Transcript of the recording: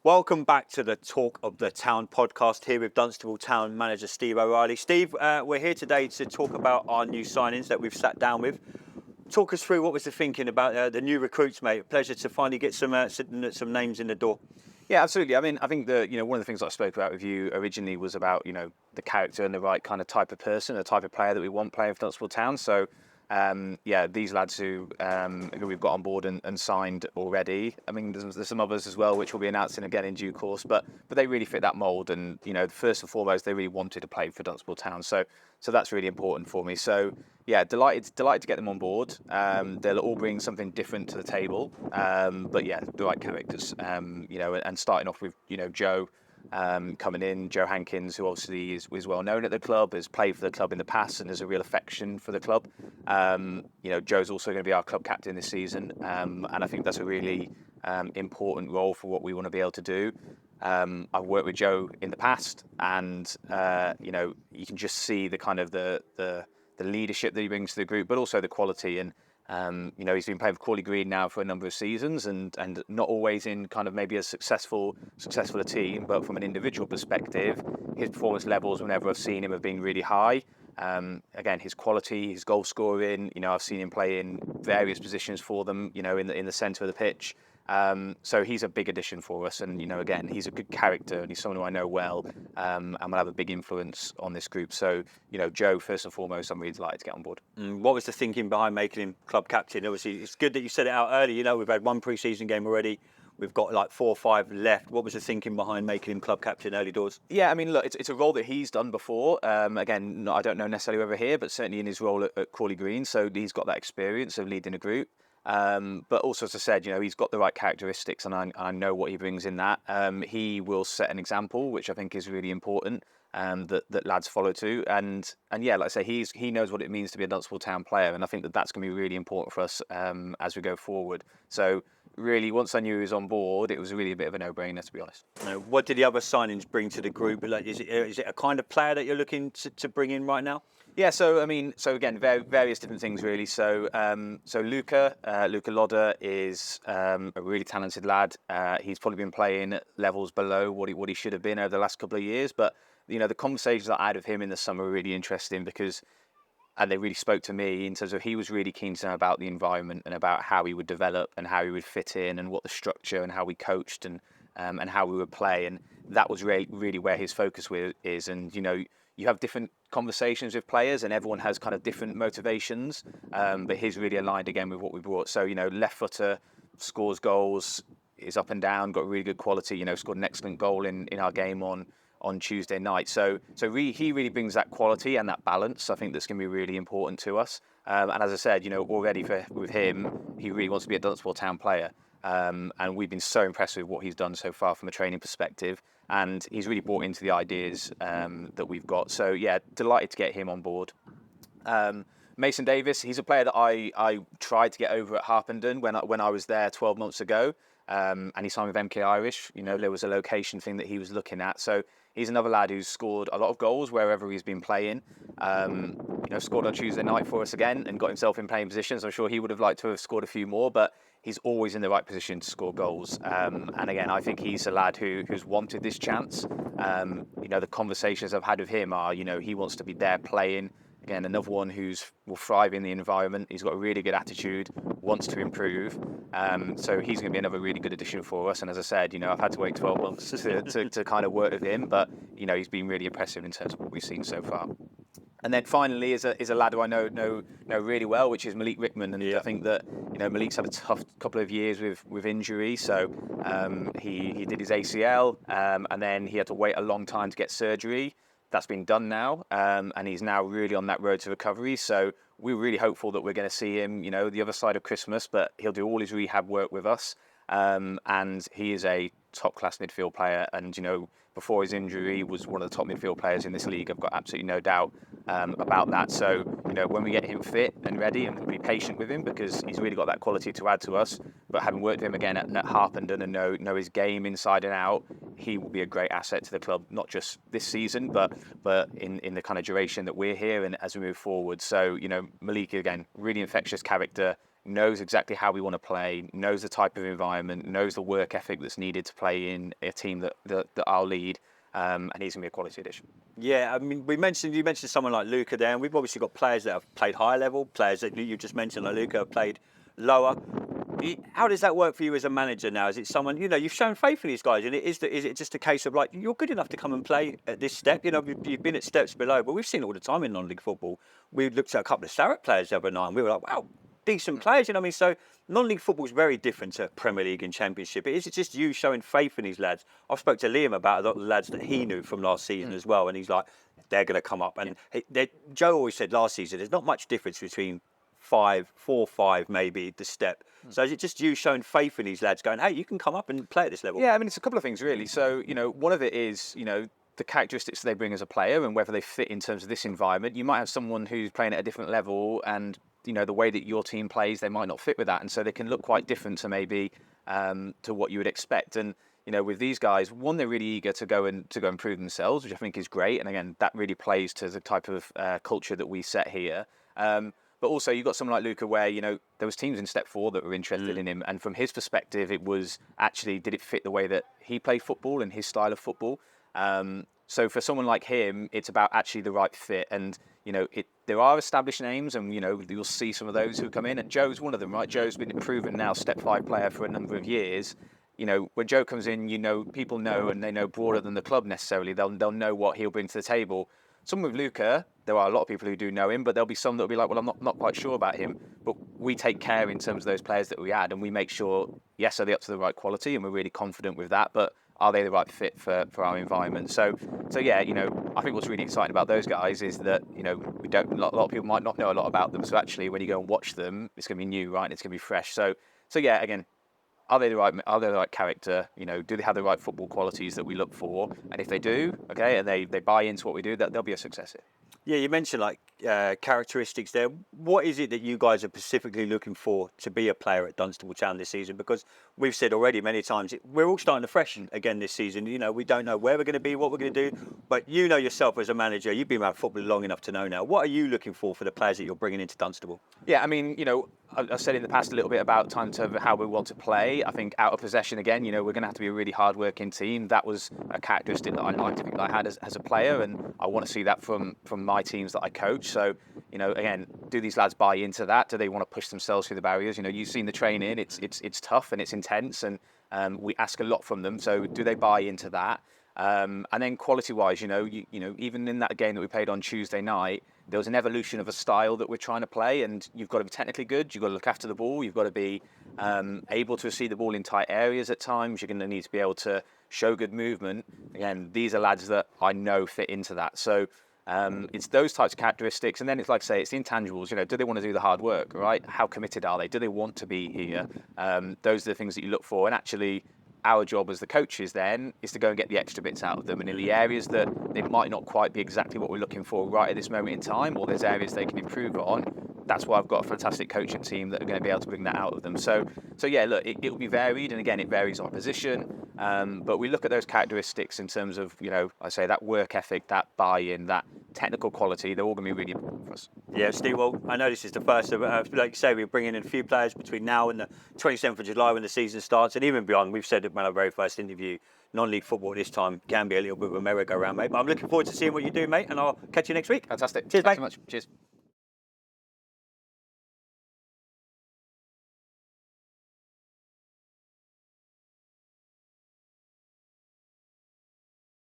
Welcome back to the Talk of the Town podcast here with Dunstable Town manager Steve O'Reilly. Steve, we're here today to talk about our new signings that we've sat down with. Talk us through what was the thinking about the new recruits, mate. Pleasure to finally get some names in the door. Yeah, absolutely. I mean, I think that one of the things I spoke about with you originally was about the character and the right kind of type of person, the type of player that we want playing for Dunstable Town. So. These lads who we've got on board and signed already. I mean, there's some others as well, which we'll be announcing again in due course. But they really fit that mould, and first and foremost, they really wanted to play for Dunstable Town. So that's really important for me. So yeah, delighted to get them on board. They'll all bring something different to the table. But yeah, the right characters. And starting off with Joe. Coming in, Joe Hankins, who obviously is well known at the club, has played for the club in the past and has a real affection for the club. Joe's also going to be our club captain this season, and I think that's a really important role for what we want to be able to do. I've worked with Joe in the past, and you can just see the kind of the leadership that he brings to the group, but also the quality. And he's been playing for Crawley Green now for a number of seasons, and not always in kind of maybe as successful a team, but from an individual perspective, his performance levels whenever I've seen him have been really high. Again, his quality, his goal scoring, I've seen him play in various positions for them, in the centre of the pitch. So he's a big addition for us, and again, he's a good character, and he's someone who I know well, and will have a big influence on this group. So Joe, first and foremost, I'm really delighted to get on board. What was the thinking behind making him club captain? Obviously, it's good that you said it out early. We've had one pre-season game already. We've got like 4 or 5 left. What was the thinking behind making him club captain early doors? Yeah, I mean, look, it's a role that he's done before. Again, I don't know necessarily over here, but certainly in his role at Crawley Green. So he's got that experience of leading a group. But also, as I said, he's got the right characteristics, and I know what he brings in that. He will set an example, which I think is really important, that lads follow to. And yeah, like I say, he knows what it means to be a Dunstable Town player, and I think that's going to be really important for us as we go forward. So really, once I knew he was on board, it was really a bit of a no-brainer, to be honest. What did the other signings bring to the group? Like, is it a kind of player that you're looking to bring in right now? Yeah, so again, various different things really. So Luca Loda is a really talented lad. He's probably been playing at levels below what he should have been over the last couple of years. But the conversations that I had with him in the summer were really interesting and they really spoke to me in terms of he was really keen to know about the environment and about how he would develop and how he would fit in and what the structure and how we coached and how we would play. And that was really where his focus is. And you have different conversations with players, and everyone has kind of different motivations. But he's really aligned again with what we brought. So left footer, scores goals, is up and down, got really good quality. Scored an excellent goal in our game on Tuesday night. So he really brings that quality and that balance. I think that's going to be really important to us. And as I said, already with him, he really wants to be a Dunstable Town player. And we've been so impressed with what he's done so far from a training perspective. And he's really bought into the ideas that we've got. So yeah, delighted to get him on board. Mason Davis, he's a player that I tried to get over at Harpenden when I was there 12 months ago. And he signed with MK Irish. There was a location thing that he was looking at. So he's another lad who's scored a lot of goals wherever he's been playing. Scored on Tuesday night for us again and got himself in playing positions. I'm sure he would have liked to have scored a few more, but he's always in the right position to score goals. And again, I think he's a lad who's wanted this chance. The conversations I've had with him are, he wants to be there playing. Again, another one will thrive in the environment. He's got a really good attitude, wants to improve. So he's going to be another really good addition for us. And as I said, I've had to wait 12 months to kind of work with him, but he's been really impressive in terms of what we've seen so far. And then finally is a lad who I know really well, which is Malik Rickman. And I think that Malik's had a tough couple of years with injury. So he did his ACL, and then he had to wait a long time to get surgery. That's been done now, and he's now really on that road to recovery. So we're really hopeful that we're going to see him, the other side of Christmas. But he'll do all his rehab work with us, and he is a top-class midfield player. And before his injury, he was one of the top midfield players in this league. I've got absolutely no doubt about that. So when we get him fit and ready, and we'll be patient with him because he's really got that quality to add to us. But having worked with him again at Harpenden and know his game inside and out, he will be a great asset to the club, not just this season, but in the kind of duration that we're here and as we move forward. So Malik, again, really infectious character, knows exactly how we want to play, knows the type of environment, knows the work ethic that's needed to play in a team that I'll lead, and he's going to be a quality addition. Yeah, I mean, you mentioned someone like Luca there, and we've obviously got players that have played high level, players that you just mentioned like Luca have played lower. How does that work for you as a manager now? Is it someone, you've shown faith in these guys, and is it just a case of like, you're good enough to come and play at this step? You've been at steps below, but we've seen it all the time in non-league football. We looked at a couple of Saracen players the other night, and we were like, wow, decent players, you know what I mean? So non-league football is very different to Premier League and Championship. Is it just you showing faith in these lads? I've spoke to Liam about a lot of the lads that he knew from last season as well, and he's like, they're going to come up. And Joe always said last season, there's not much difference between 4, 5 maybe the step. So is it just you showing faith in these lads going, hey, you can come up and play at this level? Yeah, I mean, it's a couple of things really. So, one of it is, the characteristics they bring as a player and whether they fit in terms of this environment. You might have someone who's playing at a different level and, the way that your team plays, they might not fit with that. And so they can look quite different to maybe to what you would expect. And, with these guys, one, they're really eager to go and prove themselves, which I think is great. And again, that really plays to the type of culture that we set here. But also, you've got someone like Luca where, there was teams in Step 4 that were interested in him. And from his perspective, it was actually, did it fit the way that he played football and his style of football? So for someone like him, it's about actually the right fit. And, there are established names and, you'll see some of those who come in. And Joe's one of them, right? Joe's been a proven now Step 5 player for a number of years. When Joe comes in, people know, and they know broader than the club necessarily. They'll know what he'll bring to the table. Some with Luca, there are a lot of people who do know him, but there'll be some that'll be like, well, I'm not quite sure about him. But we take care in terms of those players that we add, and we make sure, yes, are they up to the right quality, and we're really confident with that, but are they the right fit for our environment? So yeah, I think what's really exciting about those guys is that, we don't, a lot of people might not know a lot about them. So actually, when you go and watch them, it's going to be new, right? And it's going to be fresh. So yeah, again, are they the right character? Do they have the right football qualities that we look for? And if they do, okay, and they buy into what we do, that they'll be a success here. Yeah, you mentioned like characteristics there. What is it that you guys are specifically looking for to be a player at Dunstable Town this season? Because we've said already many times, we're all starting to freshen again this season. We don't know where we're going to be, what we're going to do. But yourself as a manager, you've been around football long enough to know now. What are you looking for the players that you're bringing into Dunstable? Yeah, I mean, I've said in the past a little bit about time to how we want to play. I think out of possession again, we're going to have to be a really hard-working team. That was a characteristic that I liked, I think, that I had as a player, and I want to see that from my teams that I coach. So, again, do these lads buy into that? Do they want to push themselves through the barriers? You've seen the training; it's tough and it's intense, and we ask a lot from them. So, do they buy into that? And then quality-wise, even in that game that we played on Tuesday night, there was an evolution of a style that we're trying to play, and you've got to be technically good. You've got to look after the ball. You've got to be able to see the ball in tight areas at times. You're going to need to be able to show good movement. Again, these are lads that I know fit into that. So it's those types of characteristics, and then it's like I say, it's the intangibles. Do they want to do the hard work, right? How committed are they? Do they want to be here? Those are the things that you look for, and actually, our job as the coaches then is to go and get the extra bits out of them. And in the areas that they might not quite be exactly what we're looking for right at this moment in time, or there's areas they can improve on, that's why I've got a fantastic coaching team that are going to be able to bring that out of them. So yeah, look, it will be varied. And again, it varies on position. But we look at those characteristics in terms of, I say that work ethic, that buy-in, that technical quality, they're all going to be really important for us. Yeah, Steve, well, I know this is the first of, like you say, we're bringing in a few players between now and the 27th of July when the season starts, and even beyond. We've said it in our very first interview, non-league football this time can be a little bit of a merry-go-round, mate. But I'm looking forward to seeing what you do, mate, and I'll catch you next week. Fantastic. Cheers, Thanks mate. so much. Cheers.